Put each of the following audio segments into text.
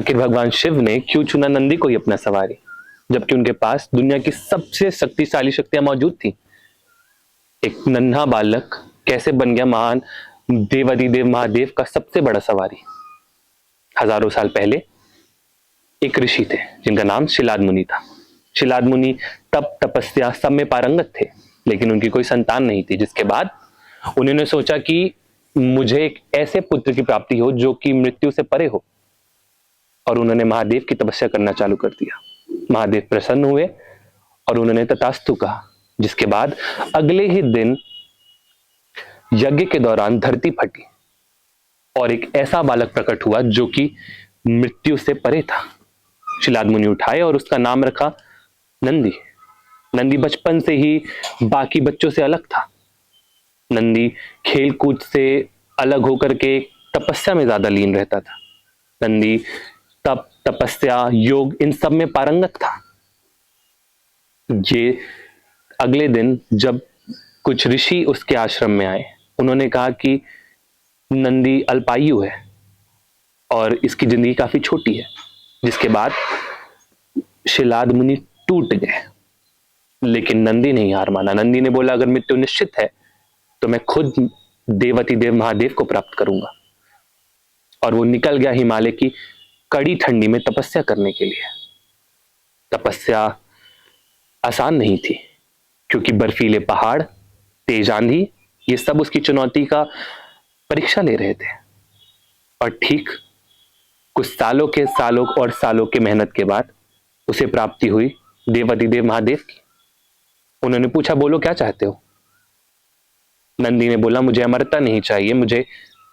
आखिर भगवान शिव ने क्यों चुना नंदी को ही अपना सवारी, जबकि उनके पास दुनिया की सबसे शक्तिशाली शक्तियां मौजूद थी। एक नन्हा बालक कैसे बन गया महान देवाधिदेव महादेव का सबसे बड़ा सवारी। हजारों साल पहले एक ऋषि थे जिनका नाम शिलाद मुनि था। शिलाद मुनि तप तपस्या सब में पारंगत थे, लेकिन उनकी कोई संतान नहीं थी। जिसके बाद उन्होंने सोचा कि मुझे एक ऐसे पुत्र की प्राप्ति हो जो कि मृत्यु से परे हो, और उन्होंने महादेव की तपस्या करना चालू कर दिया। महादेव प्रसन्न हुए और उन्होंने तथास्तु कहा। जिसके बाद अगले ही दिन यज्ञ के दौरान धरती फटी और एक ऐसा बालक प्रकट हुआ जो कि मृत्यु से परे था। शिलाद मुनि उठाए और उसका नाम रखा नंदी। नंदी बचपन से ही बाकी बच्चों से अलग था। नंदी खेल कूद से अलग होकर के तपस्या में ज्यादा लीन रहता था। नंदी तप तपस्या योग इन सब में पारंगत था। ये अगले दिन जब कुछ ऋषि उसके आश्रम में आए, उन्होंने कहा कि नंदी अल्पायु है और इसकी जिंदगी काफी छोटी है। जिसके बाद शिलाद मुनि टूट गए, लेकिन नंदी नहीं हार माना। नंदी ने बोला, अगर मृत्यु निश्चित है तो मैं खुद देवाधिदेव महादेव को प्राप्त करूंगा। और वो निकल गया हिमालय की कड़ी ठंडी में तपस्या करने के लिए। तपस्या आसान नहीं थी, क्योंकि बर्फीले पहाड़, तेज आंधी, ये सब उसकी चुनौती का परीक्षा ले रहे थे। और ठीक कुछ सालों के मेहनत के बाद उसे प्राप्ति हुई देवाधिदेव महादेव की। उन्होंने पूछा, बोलो क्या चाहते हो? नंदी ने बोला, मुझे अमरता नहीं चाहिए, मुझे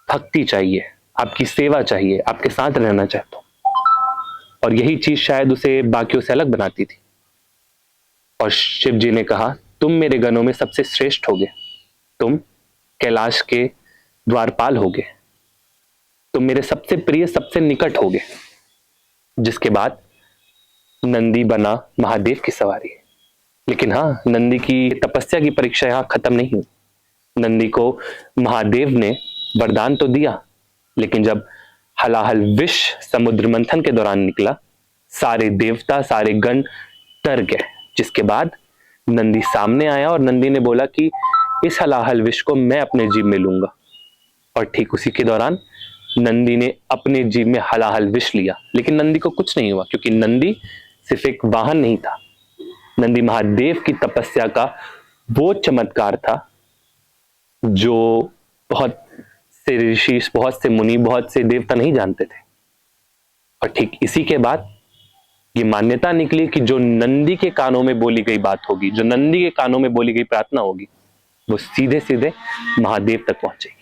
भक्ति चाहिए, आपकी सेवा चाहिए, आपके साथ रहना चाहता हूं। और यही चीज शायद उसे बाकियों से अलग बनाती थी। और शिव जी ने कहा, तुम मेरे गणों में सबसे श्रेष्ठ होगे, तुम कैलाश के द्वारपाल होगे, तुम मेरे सबसे प्रिय, सबसे निकट होगे। जिसके बाद नंदी बना महादेव की सवारी। लेकिन हाँ, नंदी की तपस्या की परीक्षा यहां खत्म नहीं हुई। नंदी को महादेव ने वरदान तो दिया, लेकिन जब हलाहल विष समुद्र मंथन के दौरान निकला, सारे देवता, सारे गण डर गए। जिसके बाद नंदी सामने आया और नंदी ने बोला कि इस हलाहल विष को मैं अपने जीभ में लूंगा। और ठीक उसी के दौरान नंदी ने अपने जीभ में हलाहल विष लिया, लेकिन नंदी को कुछ नहीं हुआ, क्योंकि नंदी सिर्फ एक वाहन नहीं था। नंदी महादेव की तपस्या का वो चमत्कार था जो बहुत से ऋषि, बहुत से मुनि, बहुत से देवता नहीं जानते थे। और ठीक इसी के बाद ये मान्यता निकली कि जो नंदी के कानों में बोली गई बात होगी, जो नंदी के कानों में बोली गई प्रार्थना होगी, वो सीधे सीधे महादेव तक पहुंचेगी।